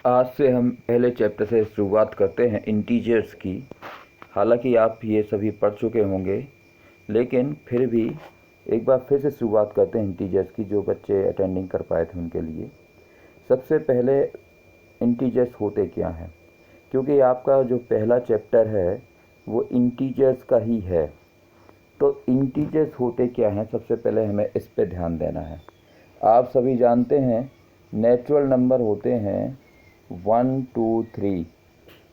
आज से हम पहले चैप्टर से शुरुआत करते हैं इंटीजर्स की। हालांकि आप ये सभी पढ़ चुके होंगे, लेकिन फिर भी एक बार फिर से शुरुआत करते हैं इंटीजर्स की, जो बच्चे अटेंडिंग कर पाए थे उनके लिए। सबसे पहले इंटीजर्स होते क्या हैं, क्योंकि आपका जो पहला चैप्टर है वो इंटीजर्स का ही है। तो इंटीजर्स होते क्या हैं, सबसे पहले हमें इस पे ध्यान देना है। आप सभी जानते हैं नेचुरल नंबर होते हैं 1 2 3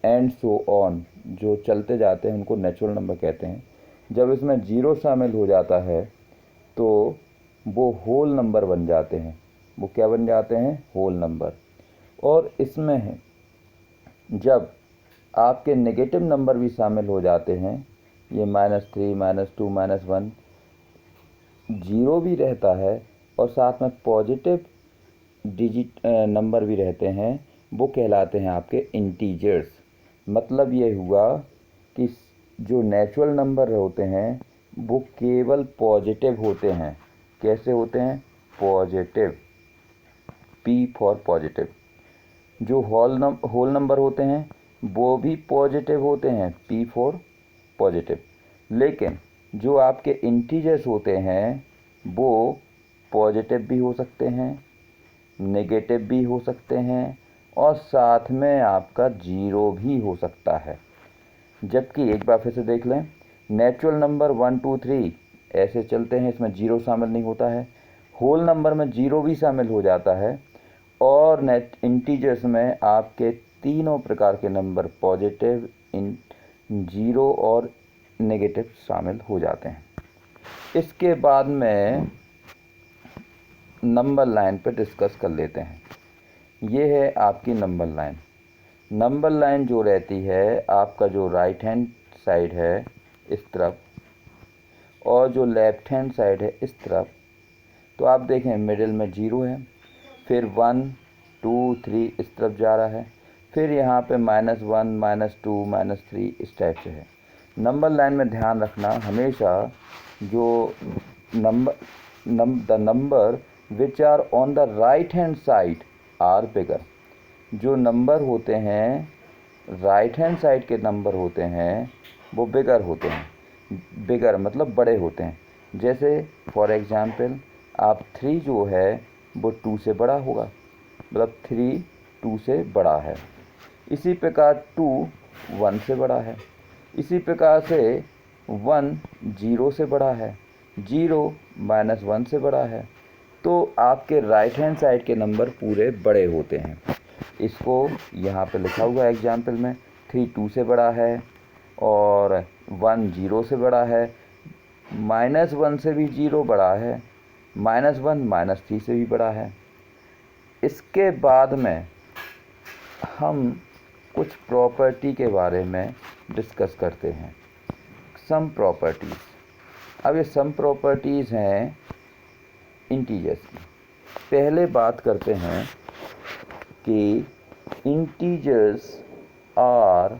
एंड सो ऑन, जो चलते जाते हैं उनको नेचुरल नंबर कहते हैं। जब इसमें ज़ीरो शामिल हो जाता है तो वो होल नंबर बन जाते हैं। वो क्या बन जाते हैं? Whole number. और इसमें है जब आपके नेगेटिव नंबर भी शामिल हो जाते हैं, ये -3 -2 -1, ज़ीरो भी रहता है और साथ में पॉजिटिव डिजिट नंबर भी रहते हैं, वो कहलाते हैं आपके इंटीजर्स। मतलब ये हुआ कि जो नेचुरल नंबर होते हैं वो केवल पॉजिटिव होते हैं। कैसे होते हैं? Positive, P for positive. जो होल नंबर होते हैं वो भी पॉजिटिव होते हैं, P फॉर पॉजिटिव। लेकिन जो आपके इंटीजर्स होते हैं वो पॉजिटिव भी हो सकते हैं, नेगेटिव भी हो सकते हैं और साथ में आपका ज़ीरो भी हो सकता है। जबकि एक बार फिर से देख लें, नेचुरल नंबर 1 2 3 ऐसे चलते हैं, इसमें ज़ीरो शामिल नहीं होता है। होल नंबर में ज़ीरो भी शामिल हो जाता है और इंटीजर्स में आपके तीनों प्रकार के नंबर पॉजिटिव, ज़ीरो और नेगेटिव शामिल हो जाते हैं। इसके बाद में नंबर लाइन पर डिस्कस कर लेते हैं। ये है आपकी नंबर लाइन। नंबर लाइन जो रहती है, आपका जो राइट हैंड साइड है इस तरफ और जो लेफ्ट हैंड साइड है इस तरफ, तो आप देखें मिडिल में ज़ीरो है, फिर 1 2 3 इस तरफ जा रहा है, फिर यहाँ पे -1 -2 -3 इस टाइप से है। नंबर लाइन में ध्यान रखना हमेशा, जो the number which are on the right hand side are bigger. जो नंबर होते हैं राइट हैंड साइड के नंबर होते हैं वो बिगर होते हैं। बिगर मतलब बड़े होते हैं। जैसे फॉर एग्जांपल आप 3 जो है वो 2 से बड़ा होगा, मतलब 3 2 से बड़ा है। इसी प्रकार 2 1 से बड़ा है। इसी प्रकार से 1 0 से बड़ा है, 0 -1 से बड़ा है। तो आपके राइट हैंड साइड के नंबर पूरे बड़े होते हैं। इसको यहाँ पे लिखा हुआ है एग्जाम्पल में, 3 2 से बड़ा है और 1 0 से बड़ा है, -1 से भी 0 बड़ा है, -1 -3 से भी बड़ा है। इसके बाद में हम कुछ प्रॉपर्टी के बारे में डिस्कस करते हैं, सम प्रॉपर्टीज़। अब ये सम प्रॉपर्टीज़ हैं इंटीजर्स की। पहले बात करते हैं कि integers are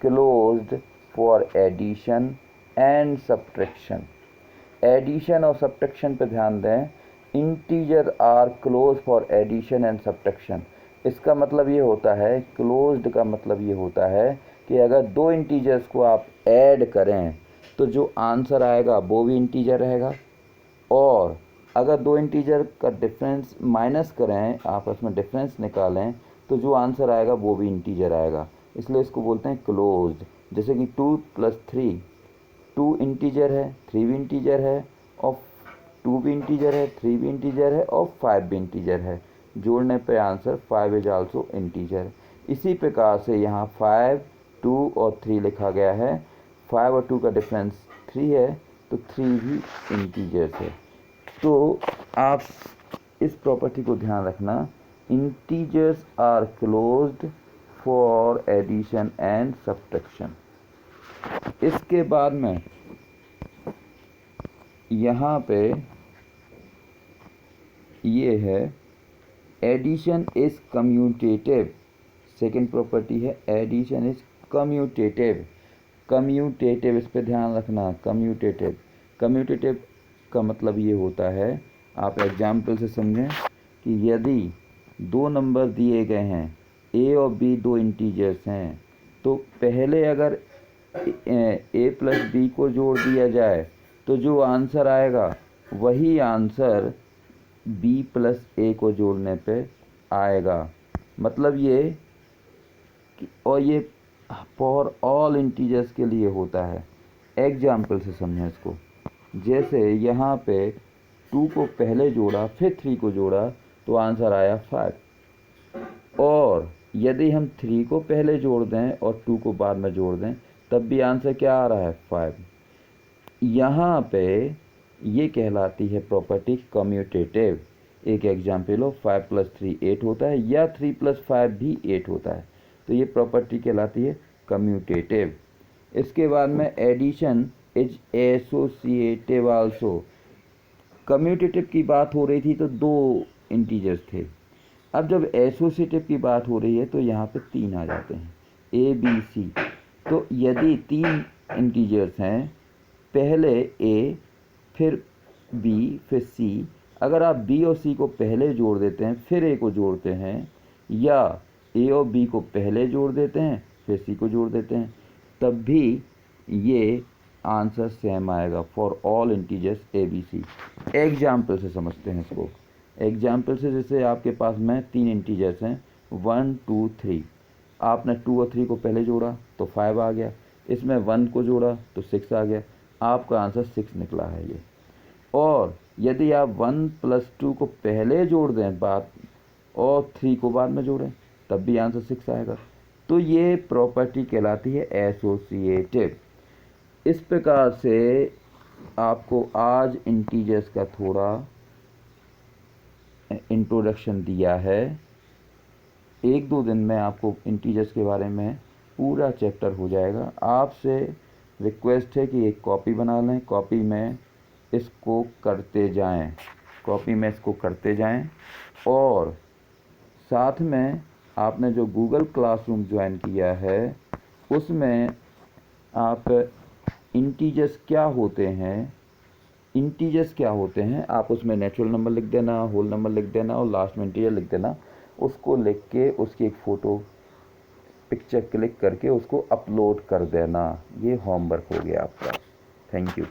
closed for addition and subtraction. Addition और सब्ट्रैक्शन पे ध्यान दें। Integer are close for addition and subtraction, इसका मतलब ये होता है, क्लोज्ड का मतलब ये होता है कि अगर दो इंटीजर्स को आप ऐड करें तो जो आंसर आएगा वो भी इंटीजर रहेगा, और अगर दो इंटीजर का डिफरेंस माइनस करें, आपस में डिफरेंस निकालें, तो जो आंसर आएगा वो भी इंटीजर आएगा। इसलिए इसको बोलते हैं क्लोज्ड। जैसे कि 2 + 3, 2 इंटीजर है, 3 भी इंटीजर है, और 2 भी इंटीजर है, 3 भी इंटीजर है और 5 भी इंटीजर है। जोड़ने पे आंसर 5 इज आल्सो इंटीजर। इसी प्रकार से यहाँ 5 2 और 3 लिखा गया है। 5 और 2 का डिफरेंस 3 है, तो 3 भी इंटीजर्स है। तो आप इस प्रॉपर्टी को ध्यान रखना, integers are closed for addition and subtraction. इसके बाद में यहाँ पे ये है addition is commutative. Second property है एडिशन इज कम्यूटेटिव। कम्यूटेटिव, इस पे ध्यान रखना। कम्यूटेटिव, कम्यूटेटिव का मतलब ये होता है, आप एग्जाम्पल से समझें कि यदि दो नंबर दिए गए हैं ए और बी दो इंटीजर्स हैं, तो पहले अगर ए प्लस बी को जोड़ दिया जाए तो जो आंसर आएगा वही आंसर बी प्लस ए को जोड़ने पे आएगा। मतलब ये और ये फॉर ऑल इंटीजर्स के लिए होता है। एग्जाम्पल से समझें इसको। जैसे यहाँ पे 2 को पहले जोड़ा फिर 3 को जोड़ा तो आंसर आया 5। और यदि हम 3 को पहले जोड़ दें और 2 को बाद में जोड़ दें तब भी आंसर क्या आ रहा है 5। यहाँ पे ये कहलाती है प्रॉपर्टी कम्यूटेटिव। एक एग्जाम्पल हो 5 + 3 8 होता है या 3 + 5 भी 8 होता है, तो ये प्रॉपर्टी कहलाती है कम्यूटेटिव। इसके बाद में addition is associative also. Commutative की बात हो रही थी तो 2 इंटीजर्स थे, अब जब एसोसिएटिव की बात हो रही है तो यहाँ पे 3 आ जाते हैं, ए बी सी। तो यदि 3 इंटीजर्स हैं, पहले ए फिर बी फिर सी, अगर आप बी और सी को पहले जोड़ देते हैं फिर ए को जोड़ते हैं, या ए और बी को पहले जोड़ देते हैं फिर सी को जोड़ देते हैं, तब भी ये आंसर सेम आएगा for all integers A B C. Example से समझते हैं इसको। एग्जाम्पल से जैसे आपके पास में 3 इंटीजर्स हैं 1 2 3, आपने 2 और 3 को पहले जोड़ा तो 5 आ गया, इसमें 1 को जोड़ा तो 6 आ गया, आपका आंसर 6 निकला है ये। और यदि आप 1 + 2 को पहले जोड़ दें बाद और 3 को बाद में जोड़ें तब भी आंसर 6 आएगा। तो ये प्रॉपर्टी कहलाती है एसोसिएटिव। इस प्रकार से आपको आज इंटीजर्स का थोड़ा इंट्रोडक्शन दिया है। 1-2 दिन में आपको इंटीजर्स के बारे में पूरा चैप्टर हो जाएगा। आपसे रिक्वेस्ट है कि एक कॉपी बना लें, कॉपी में इसको करते जाएं और साथ में आपने जो गूगल क्लासरूम ज्वाइन किया है उसमें आप इंटीजर्स क्या होते हैं आप उसमें नेचुरल नंबर लिख देना, होल नंबर लिख देना और लास्ट में इंटीजर लिख देना। उसको लिख के उसकी एक फ़ोटो पिक्चर क्लिक करके उसको अपलोड कर देना। ये होमवर्क हो गया आपका। Thank you.